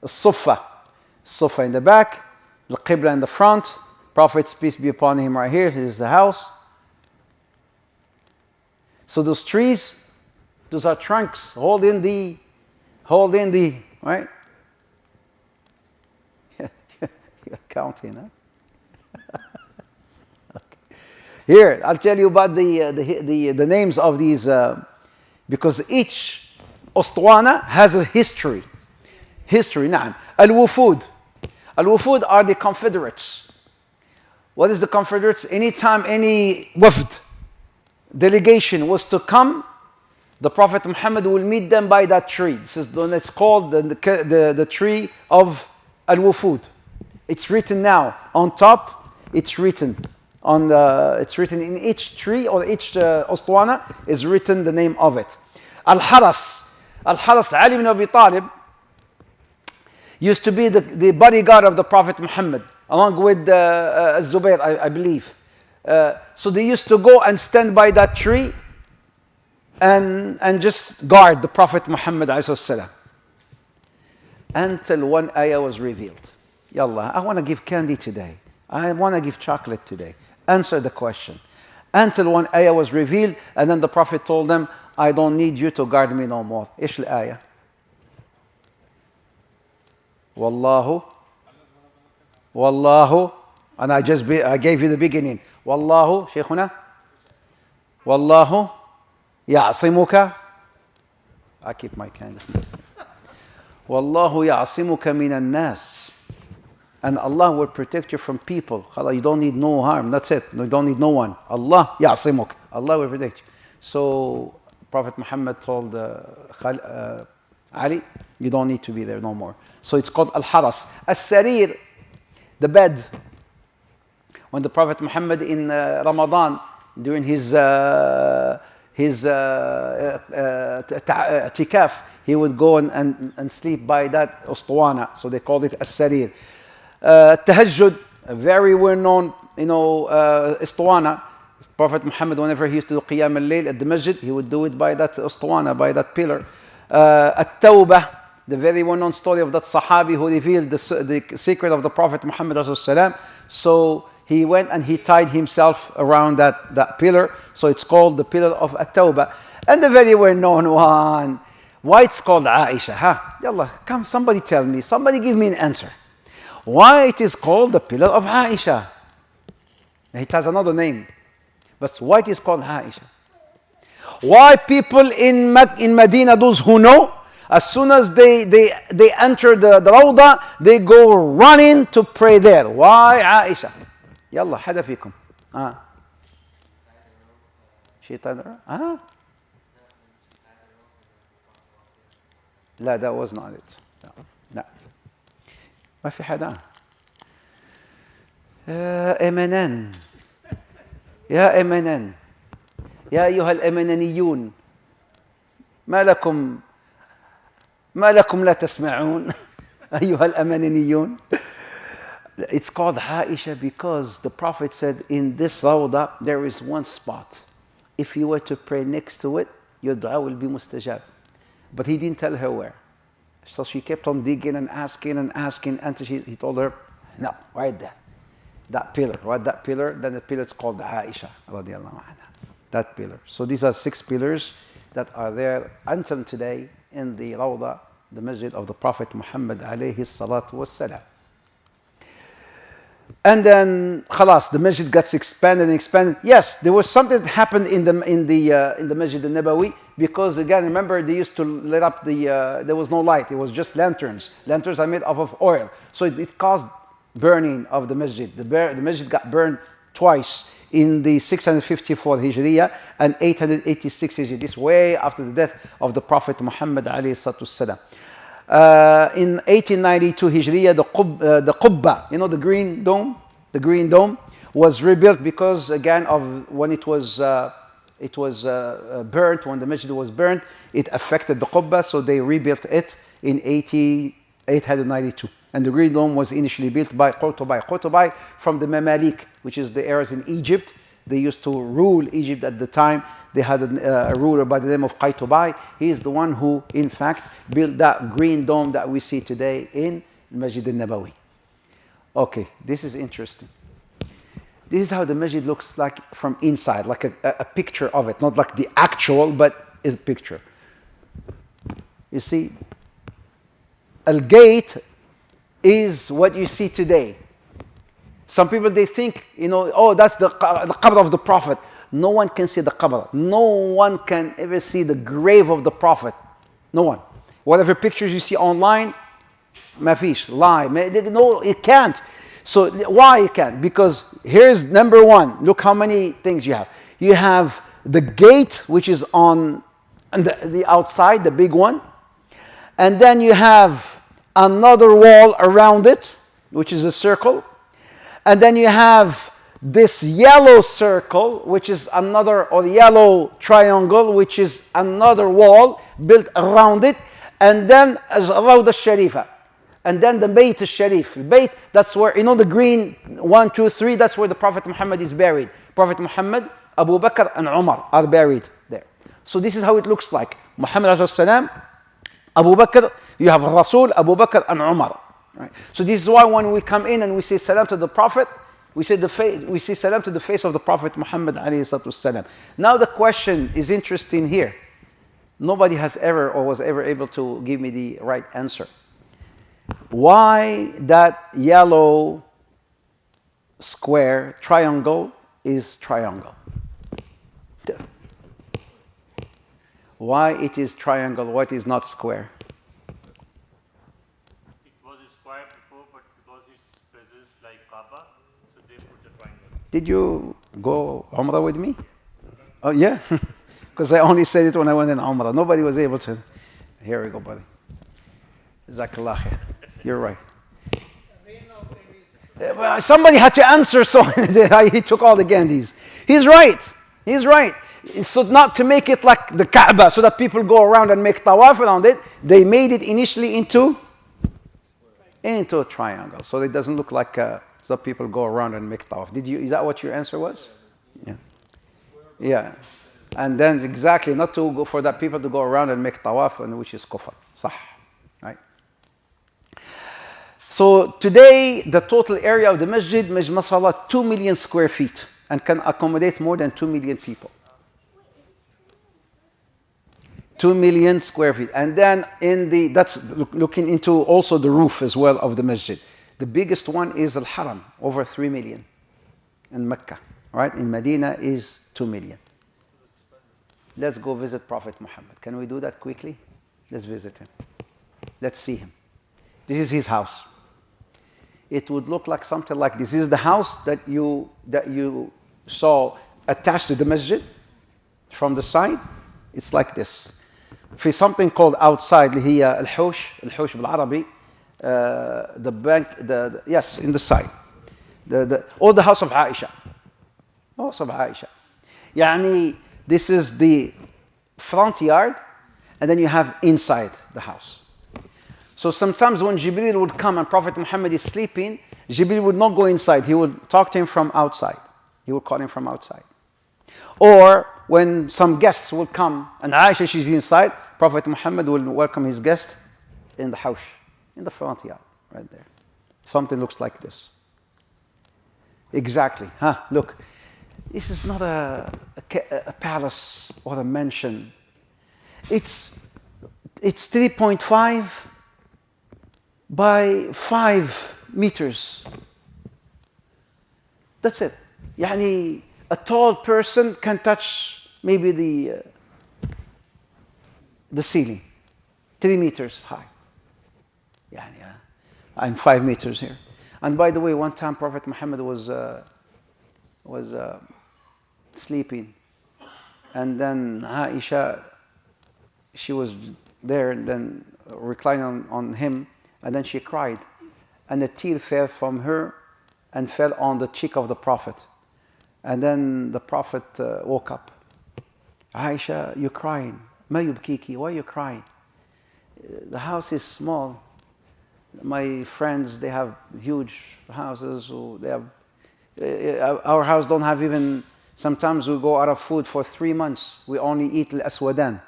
الصفة in the back, the Qibla in the front, Prophet's peace be upon him right here. This is the house. So those trees, those are trunks holding the, right? You're counting, huh? Okay. Here, I'll tell you about the names of these, because each Ustuana has a history. نعم. Al-Wufud are the confederates. What is the confederates? Anytime any wafd, delegation was to come, the Prophet Muhammad will meet them by that tree. This is it's called the tree of Al-Wufud. It's written now on top. It's written in each tree or each Ustuana is written the name of it. Al-Haras, Ali ibn Abi Talib used to be the bodyguard of the Prophet Muhammad, along with Zubayr, I believe. So they used to go and stand by that tree and just guard the Prophet Muhammad ﷺ. Until one ayah was revealed. Yallah, I want to give candy today. I want to give chocolate today. Answer the question. Until one ayah was revealed, and then the Prophet told them, I don't need you to guard me no more. إيش الآية? Wallahu, and I gave you the beginning. Wallahu, Shaykhuna. Wallahu ya'simuka. I keep my candy. Wallahu ya'simuka minan nas. And Allah will protect you from people. You don't need no harm. That's it. You don't need no one. Allah ya'simuk. Allah will protect you. So Prophet Muhammad told Ali, you don't need to be there no more. So it's called Al-Haras. As-Sarir, the bed. When the Prophet Muhammad in Ramadan, during his i'tikaf, he would go and sleep by that ustuana. So they called it As-Sarir. Tahajjud, a very well-known, ustuana. Prophet Muhammad, whenever he used to do Qiyam al-Layl at the masjid, he would do it by that ustuana, by that pillar. At-Tawbah, the very well-known story of that Sahabi who revealed the secret of the Prophet Muhammad ﷺ. So he went and he tied himself around that pillar. So it's called the pillar of At-Tawbah. And the very well-known one, why it's called Aisha? Yallah, come, somebody tell me. Somebody give me an answer. Why it is called the pillar of Aisha? It has another name. But why it is called Aisha? Why people in Medina, those who know, as soon as they enter the Rawda, they go running to pray there. Why Aisha? Yalla, hada fikum. Shaitan. لا, that was not it. No. ما في حدا. MNN. يا MNN. يا أيها الأمننيون. ما لكم لا تسمعون. أيها الأمننيون. It's called Aisha because the Prophet said in this Rawda there is one spot. If you were to pray next to it, your dua will be mustajab. But he didn't tell her where. So she kept on digging and asking until he told her, no, right there. That pillar, right? That pillar, then the pillar is called Aisha radiallahu anha. That pillar. So these are 6 pillars that are there until today in the Rawda, the masjid of the Prophet Muhammad alayhi salatu wassalam. And then, khalas, the masjid gets expanded and expanded. Yes, there was something that happened in the Masjid al-Nabawi, because again, remember, they used to lit up there was no light, it was just lanterns. Lanterns are made of oil. So it caused burning of the masjid. The masjid got burned twice, in the 654 Hijriya and 886 Hijriya. This way after the death of the Prophet Muhammad alayhi salatu wasalam. In 1892 Hijriya, the Qubba, you know, the green dome, was rebuilt because again of when it was burnt, when the masjid was burnt, it affected the Qubba, so they rebuilt it in 892. And the green dome was initially built by Qutubay from the Mamalik, which is the areas in Egypt. They used to rule Egypt at the time. They had a ruler by the name of Qaytubay. He is the one who, in fact, built that green dome that we see today in Masjid al-Nabawi. Okay, this is interesting. This is how the masjid looks like from inside, like a picture of it, not like the actual, but a picture. You see, al-gate is what you see today. Some people, they think, you know, oh, that's the qabr of the Prophet. No one can see the qabr. No one can ever see the grave of the Prophet. No one. Whatever pictures you see online, mafish, lie. No, it can't. So why it can't? Because here's number one. Look how many things you have. You have the gate, which is on the outside, the big one. And then you have another wall around it, which is a circle. And then you have this yellow circle, which is another, or yellow triangle, which is another wall built around it. And then as Rawda Sharifa. And then the Bayt al-Sharif. Bayt, that's where, you know, the green 1, 2, 3, that's where the Prophet Muhammad is buried. Prophet Muhammad, Abu Bakr, and Umar are buried there. So this is how it looks like. Muhammad alayhi salam, Abu Bakr, you have Rasul, Abu Bakr, and Umar. Right? So this is why when we come in and we say salam to the Prophet, we say salam to the face of the Prophet Muhammad alayhi salatu wasalam. Now the question is interesting here. Nobody has ever or was ever able to give me the right answer. Why that yellow square triangle is triangle? Why it is triangle, why it is not square? It was a square before, but because its presence like Kaaba, so they put a triangle. Did you go Umrah with me? Oh yeah? Because I only said it when I went in Umrah. Nobody was able to. Here we go, buddy. Jazakallah khair. You're right. Well, somebody had to answer, so he took all the candies. He's right. He's right. So not to make it like the Kaaba, so that people go around and make tawaf around it, they made it initially into a triangle, so it doesn't look like so people go around and make tawaf. Is that what your answer was? Yeah. Yeah. And then exactly, not to go for that people to go around and make tawaf, and which is kufr. Sah. Right? So today, the total area of the masjid, mashallah, 2 million square feet, and can accommodate more than 2 million people. 2 million square feet. And then that's looking into also the roof as well of the masjid. The biggest one is Al-Haram, over 3 million in Mecca. Right? In Medina is 2 million. Let's go visit Prophet Muhammad. Can we do that quickly? Let's visit him. Let's see him. This is his house. It would look like something like this. This is the house that you saw attached to the masjid from the side. It's like this. في something called outside اللي هي الحوش بالعربي, the bank, yes, in the side, or the house of Aisha. House of Aisha. يعني this is the front yard, and then you have inside the house. So sometimes when Jibril would come and Prophet Muhammad is sleeping, Jibril would not go inside. He would talk to him from outside. He would call him from outside. Or when some guests would come and Aisha, she's inside, Prophet Muhammad will welcome his guest in the house, in the front yard, right there. Something looks like this. Exactly. Look, this is not a palace or a mansion. It's 3.5 by 5 meters. That's it. يعني a tall person can touch maybe the ceiling, 3 meters high. يعني, I'm 5 meters here. And by the way, one time Prophet Muhammad was sleeping, and then Aisha, she was there and then reclining on him, and then she cried, and a tear fell from her and fell on the cheek of the Prophet. And then the Prophet woke up. Aisha, you're crying. Ma yubkiki, why are you crying? The house is small. My friends, they have huge houses. So they have, our house don't have even, sometimes we go out of food for 3 months. We only eat al-aswadan,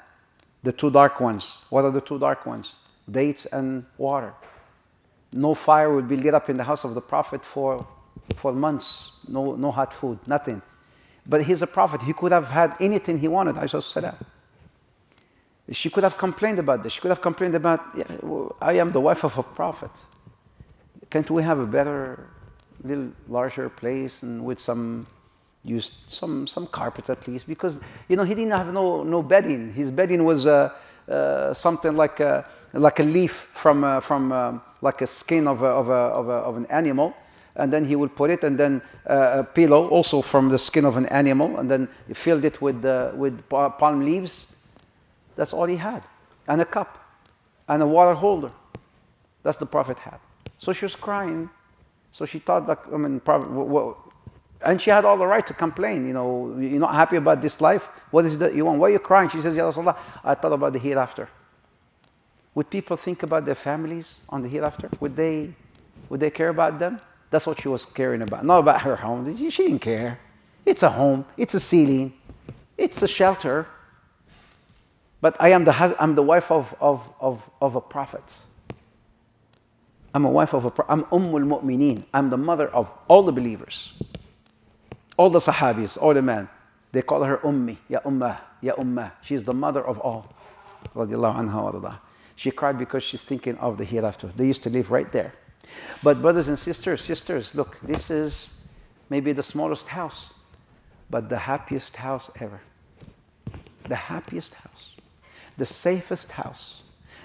the 2 dark ones. What are the 2 dark ones? Dates and water. No fire would be lit up in the house of the Prophet for months. No hot food, nothing. But he's a Prophet. He could have had anything he wanted, alayhi salam. She could have complained about this. She could have complained about, I am the wife of a Prophet. Can't we have a better, little larger place and with some carpets at least? Because he didn't have no bedding. His bedding was something like a leaf from like a skin of an animal, and then he would put it, and then a pillow also from the skin of an animal, and then he filled it with palm leaves. That's all he had, and a cup, and a water holder. That's the Prophet had. So she was crying. So she thought that, and she had all the right to complain. You're not happy about this life. What is it that you want? Why are you crying? She says, Ya Rasulullah, I thought about the hereafter. Would people think about their families on the hereafter? Would they care about them? That's what she was caring about. Not about her home. She didn't care. It's a home. It's a ceiling. It's a shelter. But I'm the wife of a prophet. I'm a wife of a prophet. I'm Ummul Mu'mineen. I'm the mother of all the believers. All the Sahabis, all the men. They call her Ummi, Ya Ummah, Ya Ummah. She's the mother of all. Radiallahu anha wa radiah. She cried because she's thinking of the hereafter. They used to live right there. But brothers and sisters, look, this is maybe the smallest house, but the happiest house ever. The happiest house. The safest house.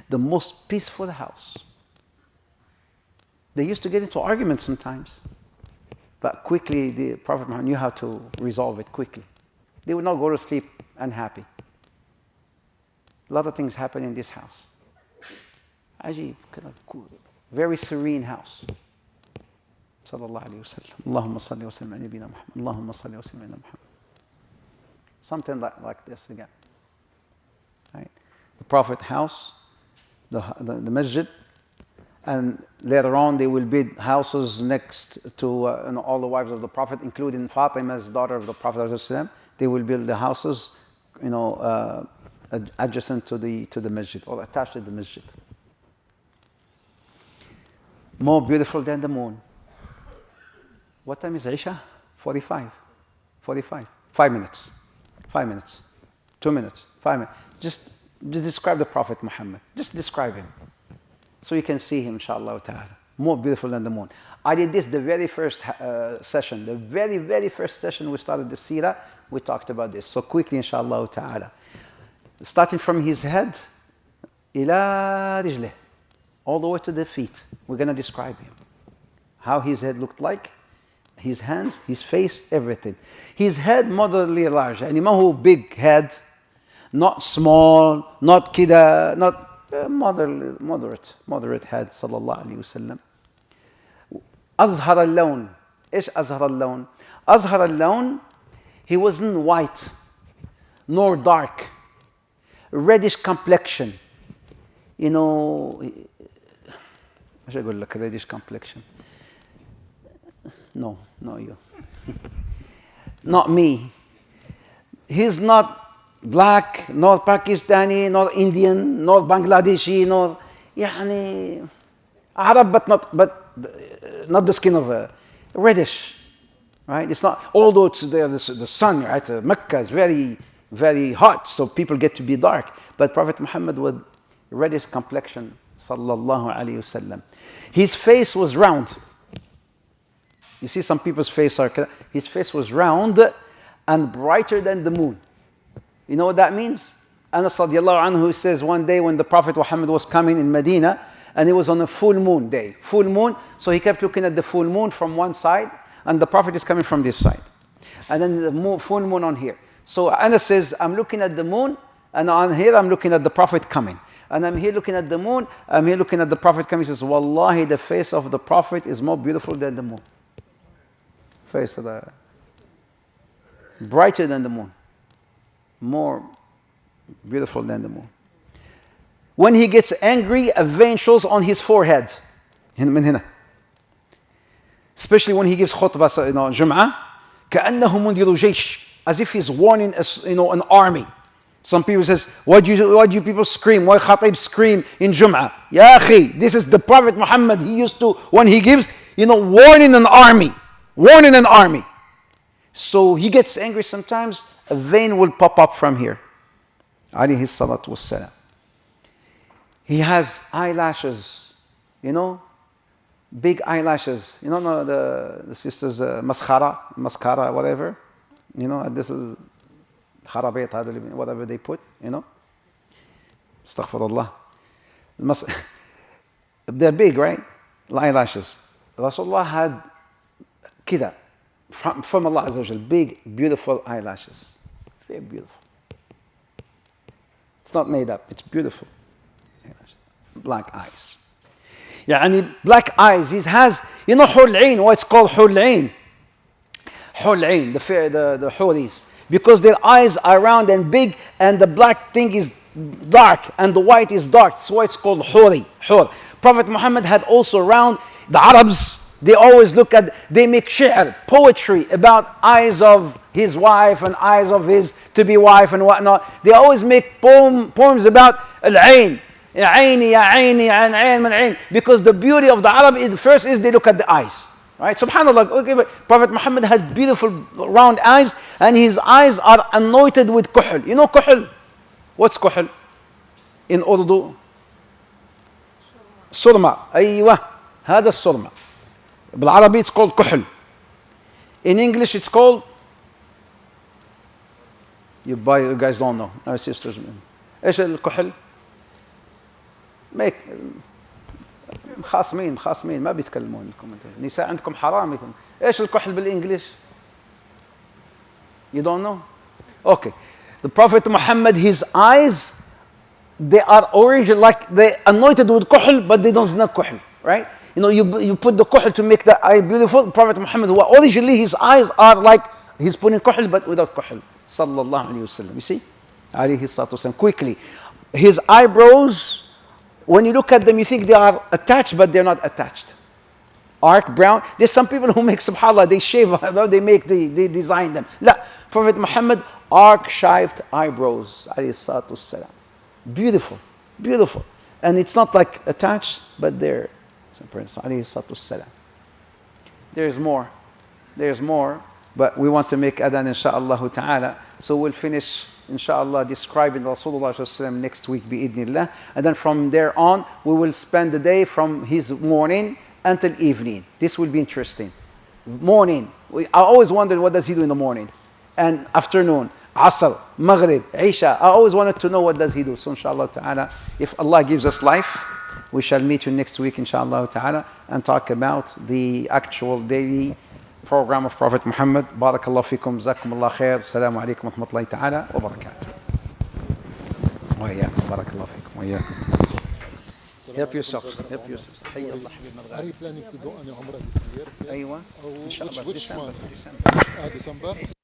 The most peaceful house. They used to get into arguments sometimes. But quickly, the Prophet Muhammad knew how to resolve it quickly. They would not go to sleep unhappy. A lot of things happen in this house. Ajib, very serene house. Sallallahu alayhi wa sallam. Allahumma salli wa sallam ala nabina Muhammad. Allahumma salli wa sallam ala Muhammad. Something like this again. Right? The Prophet house, the masjid, and later on they will build houses next to all the wives of the Prophet, including Fatima's daughter of the Prophet. They will build the houses, adjacent to the masjid or attached to the masjid. More beautiful than the moon. What time is Isha? 45. 5 minutes. 5 minutes. 2 minutes. 5 minutes. Just describe the Prophet Muhammad. Just describe him. So you can see him, inshallah ta'ala. More beautiful than the moon. I did this the very first session. The very, very first session we started the seerah, we talked about this. So quickly, inshallah ta'ala. Starting from his head, ila rijlih, all the way to the feet. We're going to describe him. How his head looked like, his hands, his face, everything. His head moderately large. يعني ما هو big head, not small, not kida, not moderate head, sallallahu alayhi wa sallam. أظهر اللون. إيش أظهر اللون? أظهر اللون, he wasn't white, nor dark. Reddish complexion. ايش اقول لك reddish complexion? No, you. Not me. He's not black, nor Pakistani, nor Indian, nor Bangladeshi, nor يعني Arab, but not the skin of a reddish, right? It's not, although it's the sun, right? Mecca is very, very hot, so people get to be dark. But Prophet Muhammad with reddish complexion, sallallahu alayhi wasallam. His face was round. You see some people's face his face was round and brighter than the moon. You know what that means? Anas radiallahu anhu says one day when the Prophet Muhammad was coming in Medina, and it was on a full moon day. Full moon, so he kept looking at the full moon from one side, and the Prophet is coming from this side. And then the full moon on here. So Anas says, I'm looking at the moon, and on here I'm looking at the Prophet coming. And I'm here looking at the moon, I'm here looking at the Prophet coming. He says, Wallahi, the face of the Prophet is more beautiful than the moon. Face of the... brighter than the moon. More beautiful than the moon. When he gets angry, a vein shows on his forehead. Especially when he gives khutbah, Jum'ah. كأنه منذر جيش, as if he's warning an army. Some people says, why do you people scream? Why Khatib scream in Jum'ah? Ya akhi, this is the Prophet Muhammad. He used to, when he gives, warning an army. Warning an army. So he gets angry sometimes, a vein will pop up from here. Alayhi salatu wassalam. He has eyelashes, big eyelashes. The sisters, mascara, whatever. This little kharabit, whatever they put, Astaghfirullah. They're big, right? Eyelashes. Rasulullah had kida, from Allah Azza wa Jal, big, beautiful eyelashes. Very beautiful. It's not made up, it's beautiful. Black eyes. Black eyes. He has, Hul Ain, what's called Hul Ain. Hul Ain, the Huris. Because their eyes are round and big, and the black thing is dark, and the white is dark. That's why it's called Huri. Prophet Muhammad had also round, the Arabs, they make shi'r, poetry about eyes of his wife and eyes of his to-be wife and whatnot. They always make poems about al-ain. Because the beauty of the Arab first is they look at the eyes. Right? SubhanAllah. Okay, Prophet Muhammad had beautiful round eyes, and his eyes are anointed with kuhl. You know kuhl? What's kuhl? In Urdu? Surma. Aywa. هذا السرمة. بالعربي it's called kuhl. In English it's called, you guys don't know, our sisters. ايش الكحل؟ خاصمين ما بيتكلمون لكم. النساء عندكم حرام. ايش الكحل بالانجليش؟ You don't know? Okay. The Prophet Muhammad, his eyes, they are orange, like they anointed with kuhl, but they don't smell kuhl, right? You put the kuhl to make the eye beautiful. Prophet Muhammad, originally his eyes are like he's putting kuhl, but without kuhl. Sallallahu alayhi wasallam. You see? Alayhi salatu wasallam. Quickly. His eyebrows, when you look at them, you think they are attached, but they're not attached. Arc brown. There's some people who make, subhanAllah, they shave, they design them. La. Prophet Muhammad, arc-shaped eyebrows. Alayhi salatu wasalam. Beautiful. Beautiful. And it's not like attached, but they're, alayhi salatu wasalam. There's more, but we want to make adhan, insha'Allah ta'ala. So we'll finish, inshallah, describing Rasulullah next week, bi'idnillah. And then from there on, we will spend the day from his morning until evening. This will be interesting. Morning. I always wondered, what does he do in the morning? And afternoon, Asr, Maghrib, Isha. I always wanted to know, what does he do? So inshallah ta'ala, if Allah gives us life, we shall meet you next week, inshallah ta'ala, and talk about the actual daily program of Prophet Muhammad. Barakallahu fikum, jazakumullah khair. Assalamu alaikum wa rahmatullahi ta'ala wa barakatuh. Wa iyyakum, barakallahu fikum, wa iyyakum. Help yourselves. حي الله حبيبنا. Are you planning to do any Umrah this year? أيوة. إن شاء الله. Which month? December. December.